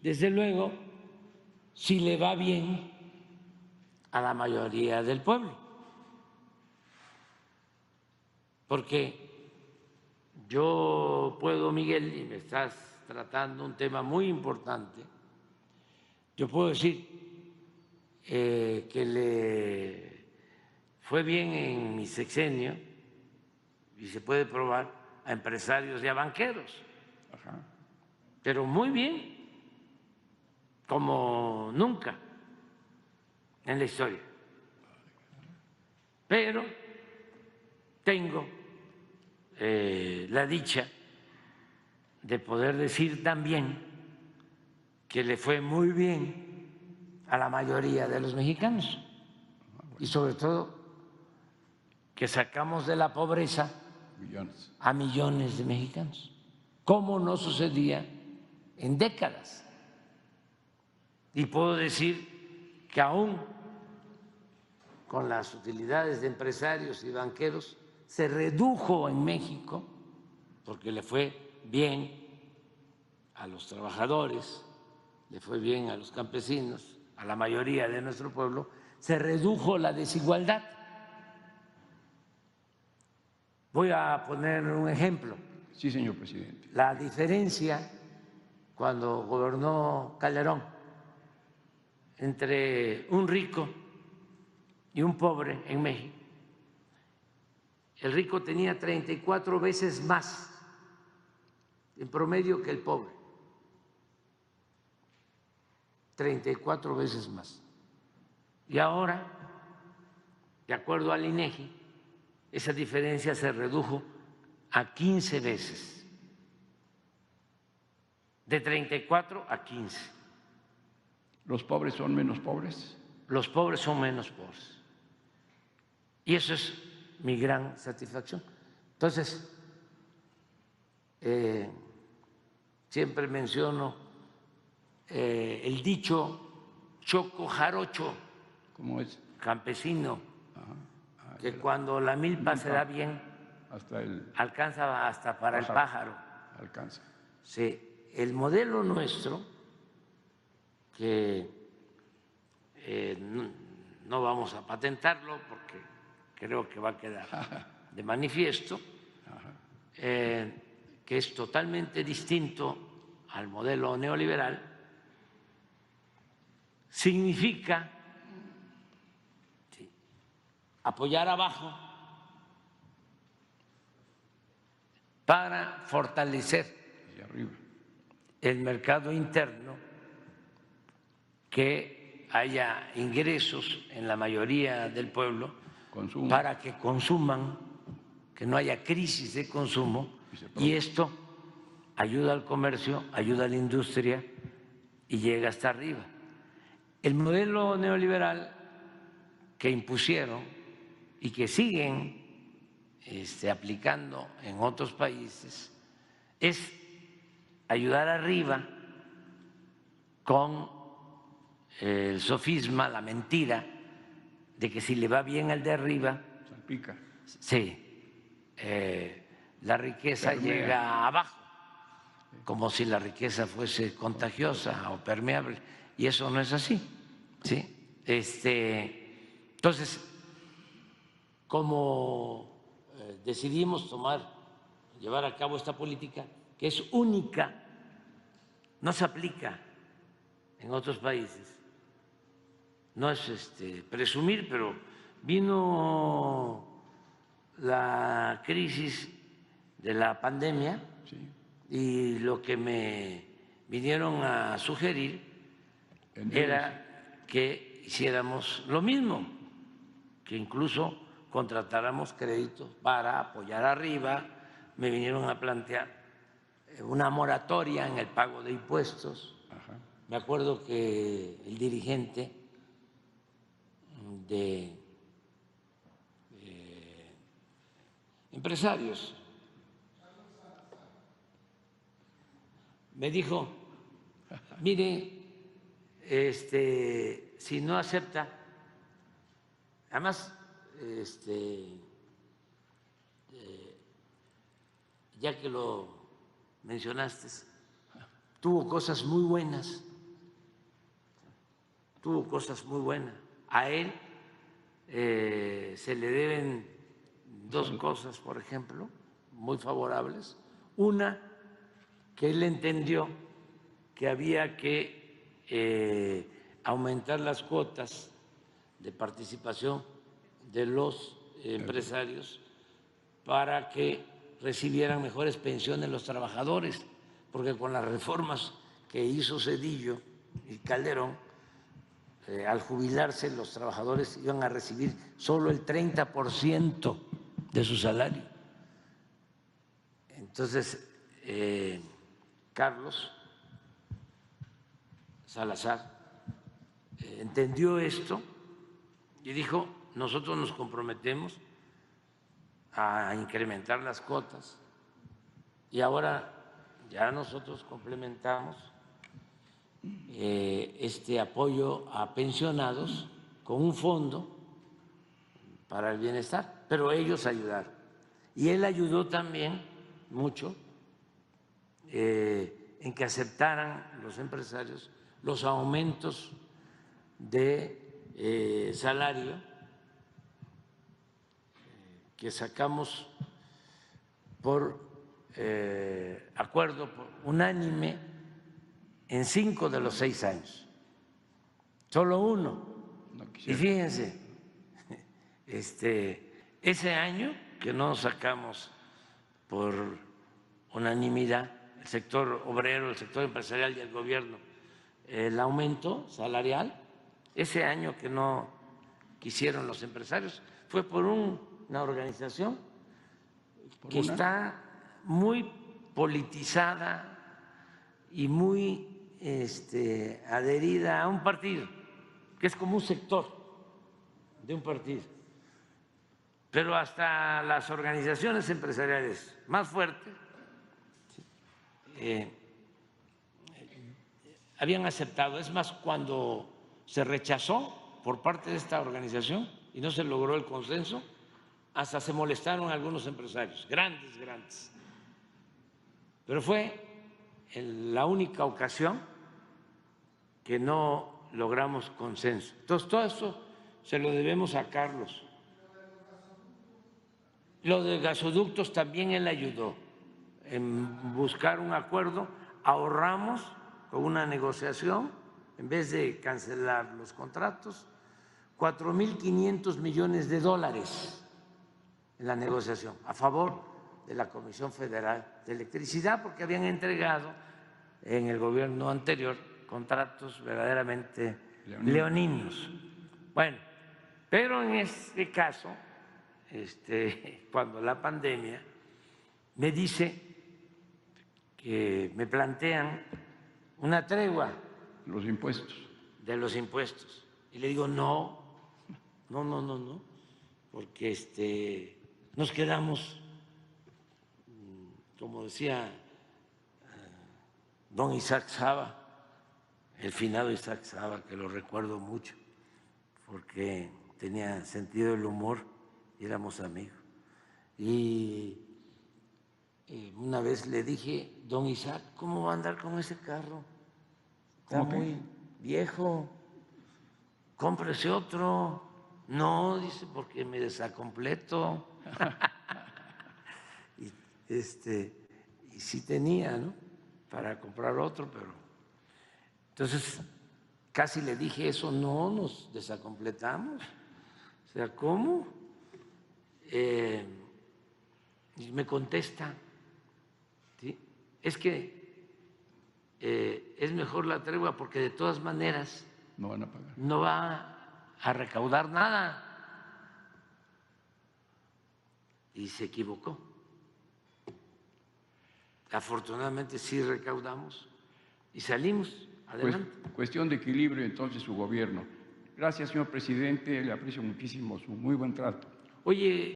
desde luego, si le va bien a la mayoría del pueblo. Porque yo puedo, Miguel, y me estás tratando un tema muy importante, yo puedo decir que le fue bien en mi sexenio, y se puede probar, a empresarios y a banqueros. Ajá. Pero muy bien, como nunca en la historia. Pero tengo la dicha de poder decir también que le fue muy bien a la mayoría de los mexicanos y sobre todo que sacamos de la pobreza Millones. a millones de mexicanos, como no sucedía en décadas. Y puedo decir que aún con las utilidades de empresarios y banqueros se redujo en México, porque le fue bien a los trabajadores, le fue bien a los campesinos, a la mayoría de nuestro pueblo, se redujo la desigualdad. Voy a poner un ejemplo. Sí, señor presidente. La diferencia cuando gobernó Calderón entre un rico y un pobre en México. El rico tenía 34 veces más en promedio que el pobre. 34 veces más. Y ahora, de acuerdo al INEGI, esa diferencia se redujo a 15 veces. De 34 a 15. ¿Los pobres son menos pobres? Los pobres son menos pobres. Y eso es mi gran satisfacción. Entonces, siempre menciono el dicho choco jarocho, ¿Cómo es? campesino, Ajá. que cuando la milpa se da bien, hasta el alcanza hasta para el pájaro. alcanza. Sí, el modelo nuestro, que no vamos a patentarlo porque creo que va a quedar de manifiesto, que es totalmente distinto al modelo neoliberal, significa apoyar abajo para fortalecer Y arriba. el mercado interno, que haya ingresos en la mayoría del pueblo Consumo. para que consuman, que no haya crisis de consumo, y esto ayuda al comercio, ayuda a la industria y llega hasta arriba. El modelo neoliberal que impusieron y que siguen aplicando en otros países es ayudar arriba con el sofisma, la mentira de que si le va bien al de arriba, Salpica. sí, la riqueza Permea. llega abajo, como si la riqueza fuese contagiosa o permeable, y eso no es así, ¿sí? Entonces, como decidimos llevar a cabo esta política, que es única, no se aplica en otros países, no es presumir, pero vino la crisis de la pandemia, Sí. y lo que me vinieron a sugerir era que hiciéramos lo mismo, que incluso contratáramos créditos para apoyar arriba. Me vinieron a plantear una moratoria en el pago de impuestos. Ajá. Me acuerdo que el dirigente de empresarios me dijo, mire, si no acepta, además, ya que lo mencionaste, tuvo cosas muy buenas tuvo cosas muy buenas. A él se le deben dos cosas, por ejemplo, muy favorables. Una, que él entendió que había que aumentar las cuotas de participación de los empresarios para que recibieran mejores pensiones los trabajadores, porque con las reformas que hizo Zedillo y Calderón, al jubilarse los trabajadores iban a recibir solo el 30% de su salario. Entonces, Carlos Salazar entendió esto y dijo, nosotros nos comprometemos a incrementar las cuotas y ahora ya nosotros complementamos este apoyo a pensionados con un fondo para el bienestar, pero ellos ayudaron. Y él ayudó también mucho en que aceptaran los empresarios los aumentos de salario que sacamos por acuerdo unánime en 5 de los 6 años, solo uno. Y fíjense, ese año que no sacamos por unanimidad, el sector obrero, el sector empresarial y el gobierno, el aumento salarial, ese año que no quisieron los empresarios, fue por una organización que está muy politizada y muy adherida a un partido, que es como un sector de un partido. Pero hasta las organizaciones empresariales más fuertes habían aceptado. Es más, cuando se rechazó por parte de esta organización y no se logró el consenso, hasta se molestaron algunos empresarios, grandes. Pero fue la única ocasión que no logramos consenso. Entonces, todo eso se lo debemos a Carlos. Lo de gasoductos también él ayudó en buscar un acuerdo. Ahorramos con una negociación, en vez de cancelar los contratos, 4.500 millones de dólares en la negociación a favor de la Comisión Federal de Electricidad, porque habían entregado en el gobierno anterior contratos verdaderamente leoninos. Bueno, pero en este caso, cuando la pandemia, me dice que me plantean una tregua. Los impuestos. De los impuestos. Y le digo, no, porque nos quedamos, como decía don Isaac Saba, el finado Isaac Saba, que lo recuerdo mucho, porque tenía sentido del humor y éramos amigos. Y una vez le dije, don Isaac, ¿cómo va a andar con ese carro? Está muy viejo, cómprese otro. No, dice, porque me desacompleto. y sí tenía, ¿no?, para comprar otro, pero entonces casi le dije eso, no, nos desacompletamos. O sea, ¿cómo? Y me contesta, ¿sí?, es que es mejor la tregua porque de todas maneras no van a pagar, no va a recaudar nada. Y se equivocó. Afortunadamente sí recaudamos y salimos adelante. Pues, cuestión de equilibrio entonces su gobierno. Gracias, señor presidente, le aprecio muchísimo su muy buen trato. Oye,